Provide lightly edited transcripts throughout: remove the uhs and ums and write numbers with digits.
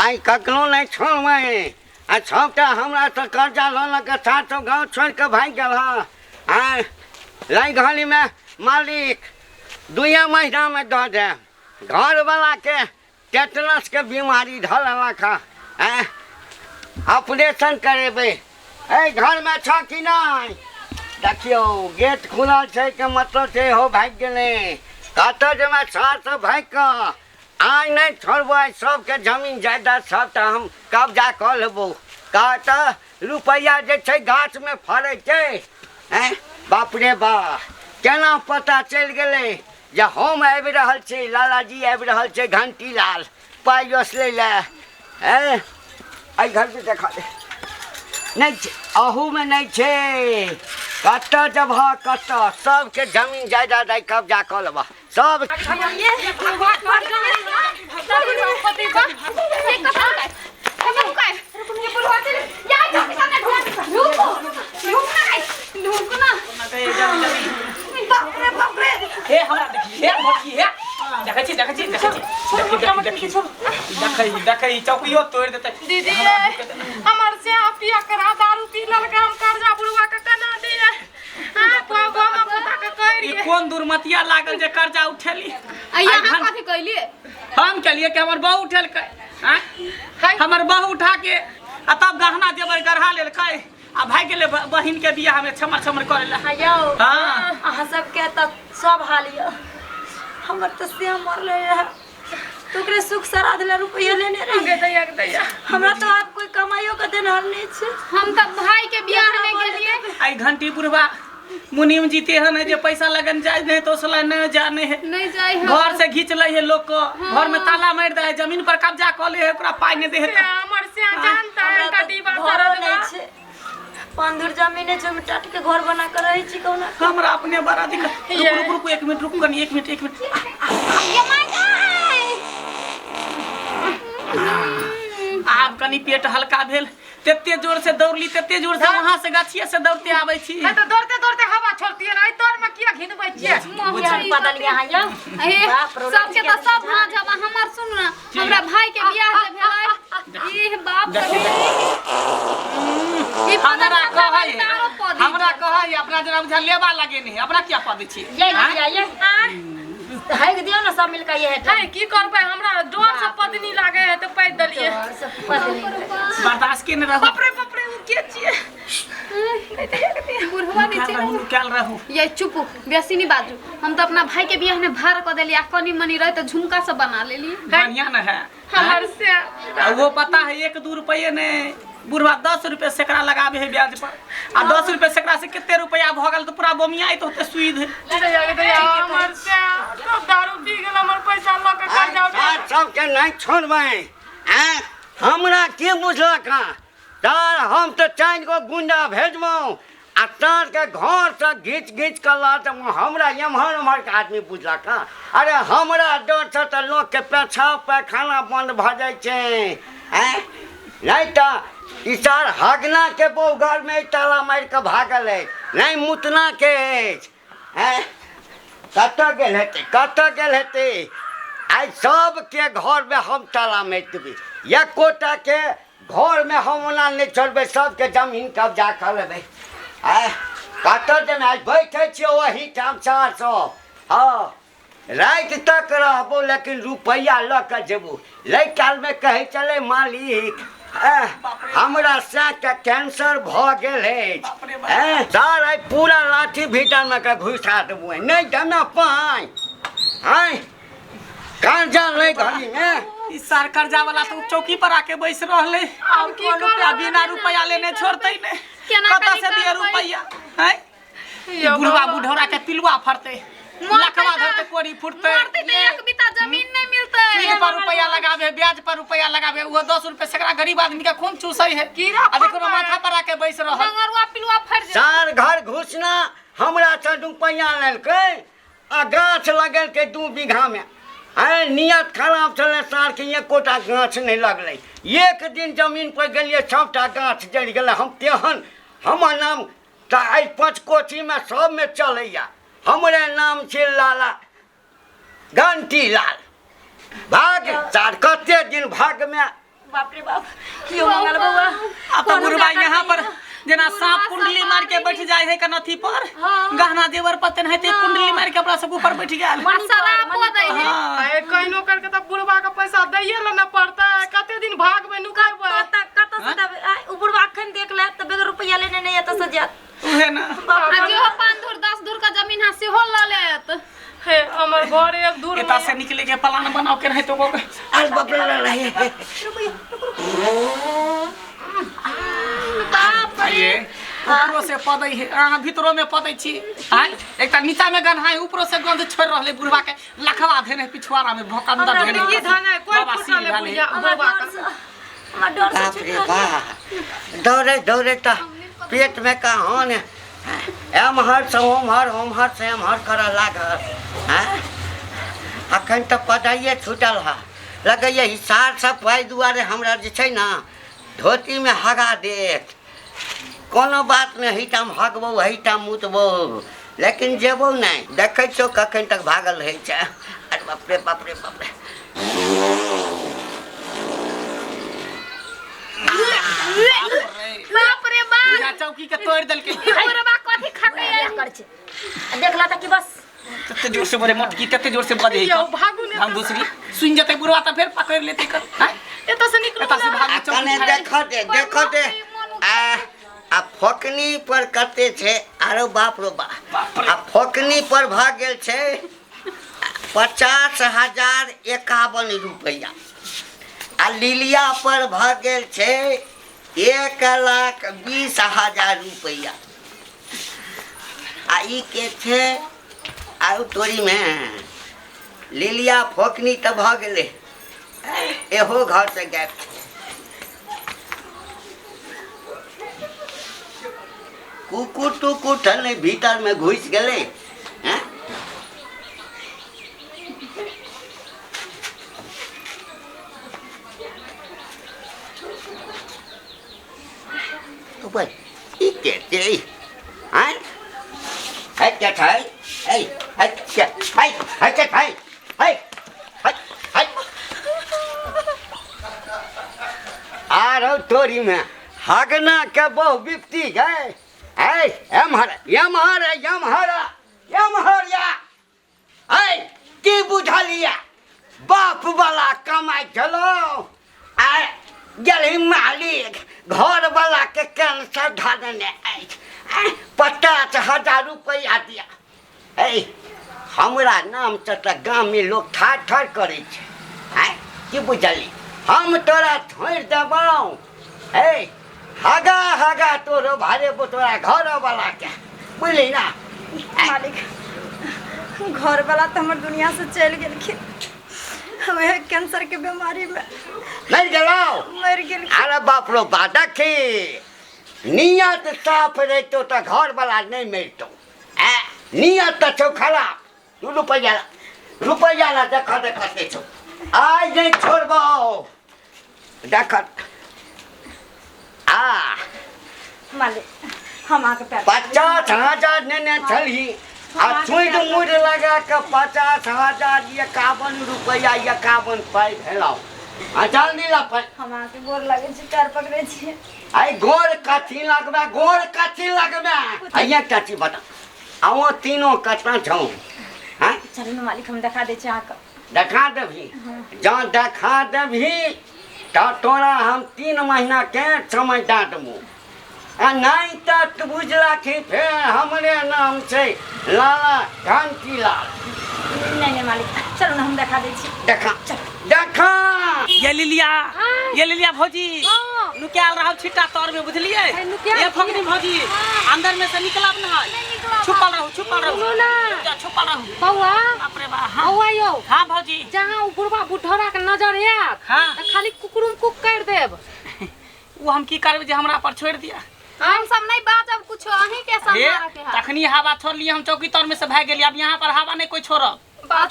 आई कखनो नहीं छोड़बै आ सबटा हमरा से कर्जा ल के साथ गाँव छोड़ के भाग गल हाँ लाई घड़ी में मालिक 2 महीना में दऽ दे घर वाला के टेटनस के बीमारी धलक ऑपरेशन करेबै घर में छ कि नहीं देखियो गेट खुलल छै के मतलब छै हो भाग गेलै कतऽ जेबै साथ भाग कऽ आइ नहीं छोड़बै सबके जमीन जायदाद सबटा हम कब्जा कऽ लेबौ कतऽ रुपैया जे छै गाछ में फड़ै छै बाप रे बाप केना पता चलि गेलै जे हम आबि रहल छी लालाजी आबि रहल छै घंटी लाल पाइ ओसलै लए एहि घर से देखा नहीं छै अहू में नहीं छै कतऽ जगह कतऽ सबके जमीन जायदाद कब्जा कऽ लेबा सब चौकियो तोड़ देते दीदी हमर से पिया करा दारू पी ललका हम कर्जा बुढ़वा के केना दिए हां बाबा पुता के कह ई कोन दुर्मतिया लागल जे कर्जा उठेली यहाँ कथि कहलिए हम कहलिए कि हमर बहू उठेलकै हां हमर बहू उठा के आ तब गहना जेवर गढ़ा लेलकै आ भाग गेलै बहिन के बियाह में छमर छमर करे ला यौ हां अहाँ सबके त सब हाल य हमर त से मरले है तोकरे सुख श्राद्ध ले रुपया लेने रहे दैया हमरा तो आप कोई कमाइयो के देनहार नहीं छे हम त भाई के बियाह में गेलिए आई घंटी बुढ़वा मुनीम जीते हैं ना जे पैसा लगन जाए नहीं तो सला नहीं जाने है नहीं जाए है घर से घींच ले है लोग को घर में ताला मार दे है जमीन पर कब्जा कर ले है ओकरा पाई नहीं दे है हमर से जानता है कटी बात नहीं छे पंदुर जमीने जो टाट के घर बना कर रही छी कोना हमरा अपने बड़ा दिक्कत रुक 1 मिनट रुक कनी 1 मिनट ये माय आब कनी पेट हल्का भेल तेते जोर से दौड़ली तेते जोर से वहां से गाछिए से दौड़ते आबै छी तो दौड़ते दौड़ते हवा छोड़ती है आई तोर में किया घिनबै छियै बदल यहाँ यौ सबके तो सब ना जब हमर सुन ना हमरा भाई के बियाह जे भेलै ई बाप रे ई हमरा कहै अपना जरा बुझा लेबा लगे नहीं अपना क्या पा दै छी ये हाय दियो ना सब मिलके ये है की करबै हमरा डोर से पत्नी लागे है तो पैद दलिए बर्दाश्त के न रहू बाप रे उ के छियै बुढ़वा नीचे क्या रहू ये चुप बेसी नहीं बाजू हम तो अपना भाई के बियाह में भार क देली आ कनी मनी रहे तो झुमका सब बना लेली बढ़िया न है हमर से वो पता है 1-2 रुपये ने बुढ़वा 10 रुपये सैकड़ा लगावे है ब्याज पर आ 10 रुपये सैकड़ा से कितने रुपया भगल तो पूरा बोमिया तो होते सुई दे हमर से सब दारू पी गेल हमर पैसा ल के कर्जा उठा सब के नहीं छोड़बै हमरा के बुझलक तार हम तो 4 गो गुंडा भेजबौ आ तार के घर से घीच के ला त हमरा एम्हर के आदमी बुझलक अरे हमरा डर से तो लोग के पेशाब पैखाना बंद भ जाय छै नहीं तो इसार हगना के बहु घर में ताला मार के भागल है नहीं मुतना के कतऽ गेल हेतै आई सब के घर में हम ताला मार देबै एकोटा के घर में हम ओना नहीं छोड़बै सबके जमीन कब्जा कर लेबै कतऽ जेबै आज बैठे छियै वही ठाम 400 हाँ रात तक रहबो लेकिन रुपया ल के जेबो लै काल में कहे चले मालिक हमरा से के कैंसर भ गेल है सारा पूरा लाठी भीतर में के घुसा देबो नहीं देना पाई कर्जा ले घड़ी में ई सार कर्जा वाला तो चौकी पर आके बैस रहले अब की कर बिना रुपया लेने छोड़तै ने कतऽ से दिए रुपया हैं ई बुढ़वा बुढ़ौरा के पिलुआ फरते लखवा धरते कोड़ी फुटते मरते तो एक बिता जमीन नहीं मिलते सूद पर रुपया लगावे ब्याज पर रुपया लगावे वो 10 रुपए सैकड़ा गरीब आदमी के खून चूसै है अब कोनो माथा पर आके बैस रहल मंगरवा पिलुआ फर जा सार घर घुसना हमरा से रुपया लेलकै आ गाछ लगेलकै 2 बीघा में नियत खराब चले सार के एकोटा गाछ नहीं लगलै एक दिन जमीन पर गेलिए सबटा गाछ जड़ गेलै हम तेहन हमर नाम त आई 5 कोठी में सब में चलैया हमरे नाम छे लाला घंटी लाल भाग चार कते दिन भाग में बाप रे बाप क्यों मंगल बउआ अब तो बुढ़वा यहाँ पर जना सांप कुंडली मार के बैठ जाए है कनथी पर गहना जेवर पतन है ते कुंडली मार के अपना सब ऊपर बैठ गेल आए कहिनो करके त बुढ़वा का पैसा दैये ला ना पड़ता है कते दिन भाग में नुकाबे कत से तब बुढ़वा अखन देख ले त बेगर रुपया लेने नहीं आता सजात उहे ना जो 5 धुर 10 धुर का जमीन है से हो ल लेत हे हमर घर एक दूर एता से निकले के प्लान बनाओ के नहीं तो को अरे बाप रे रहे ये ऊपरो से पदै है अहाँ भीतरो में पदै छी आय एकटा नीचा में गन्हा है ऊपरो से गंध छोड़ रहले बुढ़वा के लखवा धेने पिछवाड़ा में भोकंदा धेने की धान है कोई फुटले बुढ़िया बुढ़वा का हमर डर बाप से रे छूट बाप दौड़े दौड़े तो पेट में कहाँ ने एमहर से ओमहर से एमहर कर लागल अखन तो पदाइए छूटल है लगैए हिसार सब पाइ दुआरे हमरा जे छै ना धोती में हगा देत कोनो बात में हिटाम हगबो हिटाम मुतबो लेकिन जेबो नहीं देखै छो कखन तक भागल रहै छै अरे बाप रे बाप रे बाप रे बाप रे बाप या चौकी के तोड़ देल के बुढ़वा कथि खाके कर छे देखला त कि बस तते जोर से बोले मोटकी तते जोर से बजे यो भागू ने हम दूसरी सुन जते बुढ़वा त फिर पकड़ लेते कर एत से निकलो एता से भाग कने चौकी देखो दे आ फोकनी पर कते छे आरो बाप रो बाप आ फोकनी पर भाग गेल छे 50,051 रुपया आ लिलिया पर भाग गेल छे 1,20,000 रुपया आ ई के छे आउ तोरी में लिलिया फोकनी तो भ गेले एहो घर से गैप कुकुर टुकुर ठने भीतर में घुस गेले हैं तो भाई ई के ते हैं है क्या था है क्या है क्या था है आ रहो तोरी में हगना के बहु बिपती गए ऐ यमहर या ऐ की बुझलिया बाप वाला कमाई चलो आ गेली मालिक घर वाला के कैंसर धरने 50,000 रुपया दिया ऐ हमरा नाम से तो गाँव में लोग ठाठ करे छे की बुझली हम तोरा छोड़ देबौ ऐ हगा तोरो भारे तोरा घर वाला के बुझली ना मालिक घर वाला तो हमर दुनिया से चल गेलखिन वह कैंसर के बीमारी में मर गेलो मर गेल अरे बाप रो बा देखी नियत साफ रहतो तो घर वाला नहीं मरतो नियत तो छो खराब तू रुपया ला देखते छो आज नहीं छोड़बो देख मालिक हम आके पैर 50,000 ने छली आ छुईट मुड़ लगा के 50,051 रुपया 51 पाई भेलाओ आ जल्दी ला पाई हम आके गोर लागे छी पैर पकड़े छी आई गोर कथी लगबे आइया चाची बता आओ तीनों कतना छौ हैं चल न मालिक हम दिखा दे छी आके देखा देभी जहाँ देखा देभी तो तोरा हम 3 महीना के समय डांटबू आ नहीं तो बुझला कि फिर हमरे नाम से लाला घंटी लाल नहीं मालिक चलो ना हम दिखा दे छी देखा ये लिलिया भौजी नुक्याल रहा छिट्टा तौर में बुझलिए ये फकनी भौजी अंदर में से निकलब ना छुपल रहू छुपल रहू बउआ बाप रे बा बउआ यो हां भौजी जहां उ बुढ़वा बुढ़ौरा के नजर आयत त खाली कुकुरुम कुक कर देब वो हम की करब जे हमरा पर छोड़ दिया हम सब नहीं बाजब कुछ अहीं के सामने रखे है तखनी हवा छोड़ लिए हम चौकी तौर में से भाग गेली अब यहाँ पर हवा नहीं कोई छोड़ब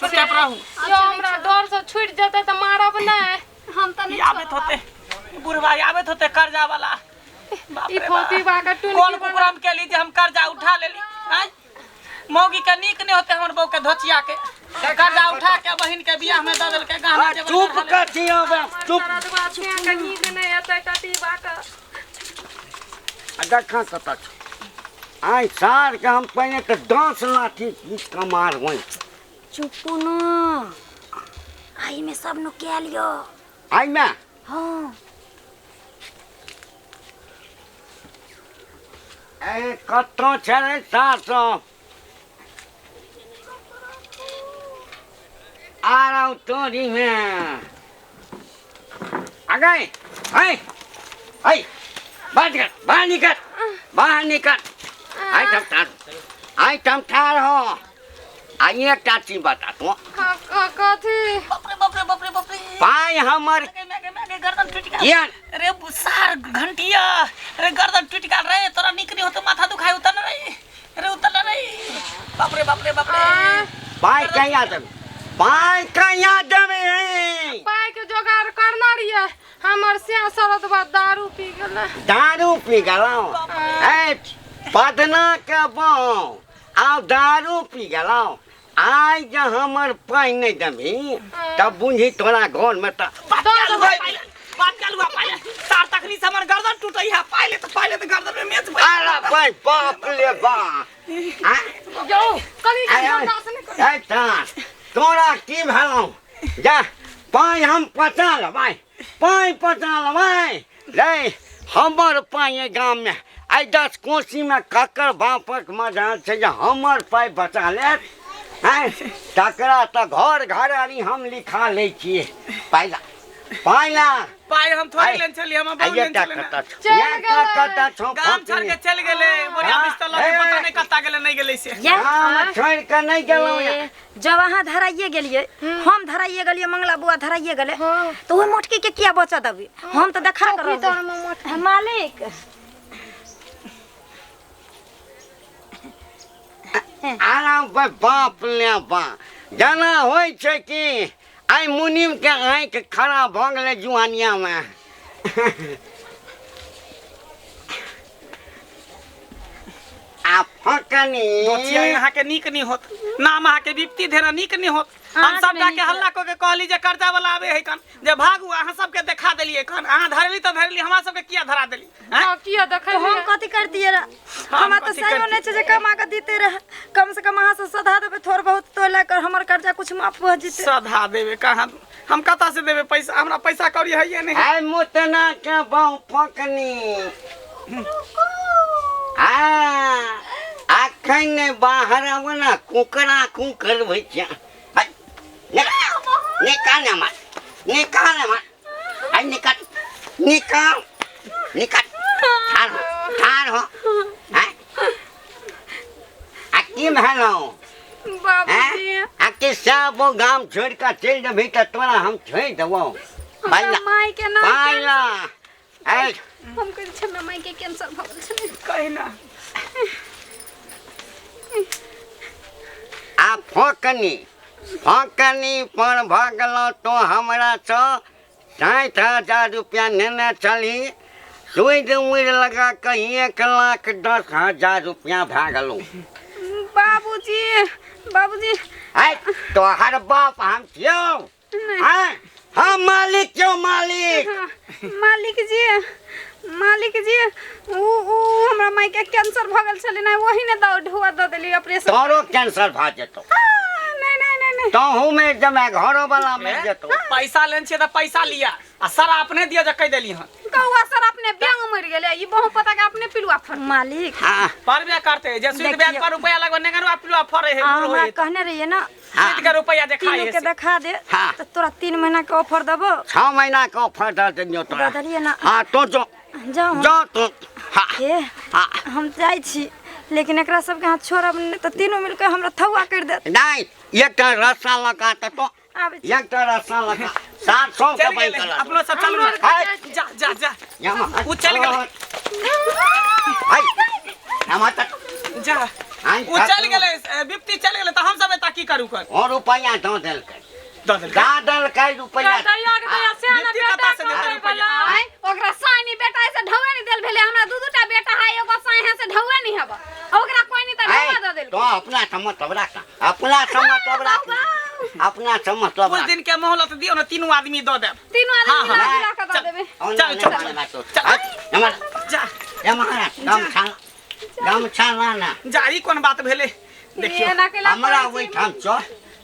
चुपचाप रहू यो हमरा डर से छूट जेते त मारब नहीं हम त नहीं आबत होते बुढ़वा आबत होते कर्जा वाला ई फोती बागा टुन कौन कुकुरम के ली जे हम कर्जा उठा लेली हैं मौगी के नीक नहीं होते हमर बहू के धोचिया के कर्जा उठा के बहन के बियाह में दे देलकै गहना जेवर चुप धरले। कर दियो बे चुप सरदवा से के नींद नहीं आते कटिबा का देखा कत आई सार के हम पहले तो 10 लाठी इसका मार होई चुप न आई में सब नु के लियो आई मैं हाँ ए कतो छरे सास आ रहा हूँ तोरी में आ गए आई आई बाहर निकल आई तम ठार हो आई एक टाची बता तो कथी बाप रे पाई हमर मैं गर्दन टूट गया यार अरे सार घंटिया अरे गर्दन टूट गया रे तोरा निकरी हो तो माथा दुखाई उतर रे अरे उतर रे बाप रे पाई कहीं दमे पाई के जोगाड़ करना रहिए हमर से सरदवा दारू पी गेले दारू पी गलो ए पदना के बाऊ आ दारू पी गलो आई जे हमर पाई नहीं दमी तब बुझी तोरा घर में त बात चालू है तार तकरी से हमर गर्दन टूटई है पहले तो गर्दन में मेच अरे भाई बाप रे बा जो कली दास नहीं कर ए तोरा की भेलौ जा पाई हम पचा लबाई रे हमर पाई गाम में आई 10 कोसी में ककर बापक मजा छै जे हमर पाई बचा लेत हैं तकरा त घर घरानी हम लिखा ले छिए पाइला पाई हम थोड़ी लेन चली हम बहुत लेन चले गाम छोड़ के चल गेले बोरिया बिस्तर लगे पता नहीं कत्ता गेले नहीं गेले से गाम छोड़ के नहीं गेलौ जब वहाँ धराइए गेलिए हम धराइए गेलिए मंगला बुआ धराइए गेले तो वो मोटकी के क्या बचा दबी हम तो देखा कर मालिक आराम पर बाप ले बा जाना होय छै कि आई मुनिम के आँख खड़ा भ गेले जुआनिया में आ फकनी दोचिया यहाँ के नीक नहीं होत नाम यहाँ के विपत्ति धेरा नीक नहीं होत हम सब जाके हल्ला को के कहली जे कर्जा वाला आवे है कन जे भागू अहाँ सब के देखा देलिए कन अहाँ धरली तो धरली हमरा सब के किया धरा देली हैं किया देखे तो हम कथी कर दिए रे हम तो सही होने छै जे कमा के देते रहे कम से कम अहाँ से सधा देबे थोड़ बहुत तो लेकर हमर कर्जा कुछ माफ हो जते सधा देबे कहां हम कता से देबे पैसा हमरा पैसा कौड़ी है ये नहीं आई मुतना के बाऊ फकनी आखन ने बाहर आवना कुकरा कुकर भइया निकाल आई निकाल ठार हो हैं आ की भेलौ बाबूजी आ के सब गाम छोड़ के चल जबी त तोरा हम छोड़ देबो हमरा माई के नाम पाइला ए हम कहै छै हमरा माई के कैंसर भ गेल छै कहि ना आ फकनी पर भगलो तो हमरा से 60,000 रुपया नेने चली सुई उड़ लगा के 1,10,000 रुपया भए गेलो बाबूजी आई तोहर बाप हम छियो हम मालिक क्यों मालिक जी ऊ हमरा माई के कैंसर भ गेल छले ना वही ने ढुआ द देली ऑपरेशन तोरो कैंसर भा जेतो नहीं तोहू में जमे घरो वाला में जेतो पैसा लेन छे त पैसा लिया आ सर अपने दिया जे कह देली हन कौआ सर अपने ब्यांग मर गेले ई बहु पता के अपने पिलुआ फर मालिक हां परबे करते जे सुध ब्याज पर रुपया लगो नेगरवा पिलुआ फरे है बुरो हमरा है कहने रहिए ना सुध के रुपया देखाई तीनों के है देखा दे हाँ। तो तोरा 3 महीना के ऑफर देबो 6 महीना का ऑफर दे दियो तोरा दलिए ना हां तो जो जाओ तो हां ए हां हम जाई छी लेकिन एकरा सब के हाथ छोड़ब नहीं तो तीनों मिलके हमरा थवा कर दे नहीं एकटा रस्सा लगा तो आबे एकटा रस्सा लगा 700 के चल बैल गेले करा अपनो सब चलू जा यहाँ उ चल गेले आई हम तक जा आई उ चल गेले विपत्ति चल गेले त हम सब एता की करू कर और रुपया दो देल गादल का रुपया दैया के दैया से ना विपत्ति कता से देते बेटा रुपया आई ओकरा साइनी बेटा से ढौए नहीं देल भेले हमरा दूटा बेटा है एगो साइ है से ढौए नहीं हबा ओकरा कोई नहीं त ढौआ द देल तो अपना समझ तबरा अपना समझ तबरा अपना से मतलब कुछ दिन के मोहलत दियो ना, तीनों आदमी दो दे। तीनों हाँ, आदमी हाँ। मिला के दे देबे। जा जा, ई कोन बात भेले? देखियो एना केला हमरा करै छी। ओहिठाम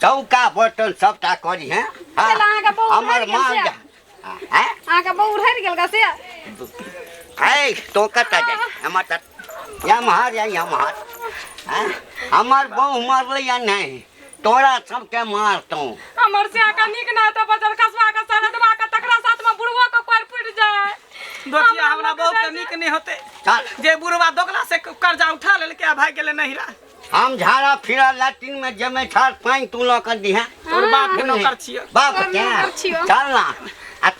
चौका बर्तन सबटा करी हैं केला अहाँके बहु हमर उधरि गेल माँ से? हैं अहाँके बहु उधरि गेल गा से? ऐ तो कता जाय हमर त या महार हैं हमर बहु मरले या नहीं तोरा सबके मारतौ हमर से आका निक ना त बजर कसवा के सरदवा के तकरा साथ में बुढ़वा के कोर फुट जाए। दोतिया हमरा बहुत के निक नहीं होते। चल जे बुढ़वा दोगला से कर्जा उठा लेल के भाग गेले नहिरा। हम झाड़ा फिरा लैट्रिन में जमे छाड़ पानी तू ल कर दिहा तोर बाप के नौकर छियो। बाप हम क्या नौकर छियो। चल ना आ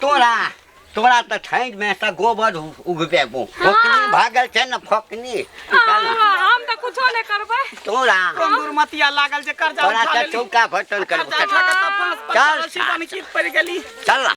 तोरा त ठैज में से गोबर उगबेबो फकनी भागल छै न फकनी चल ना हम त कुछो नै करबै। तोरा कोन दुर्मतिया लागल जे कर्जा तोरा उठा त लेली। चौका बर्तन कर्जा करबो उठा के त 5 चल। 50 सीधा निकित पड़ गेली। चल ना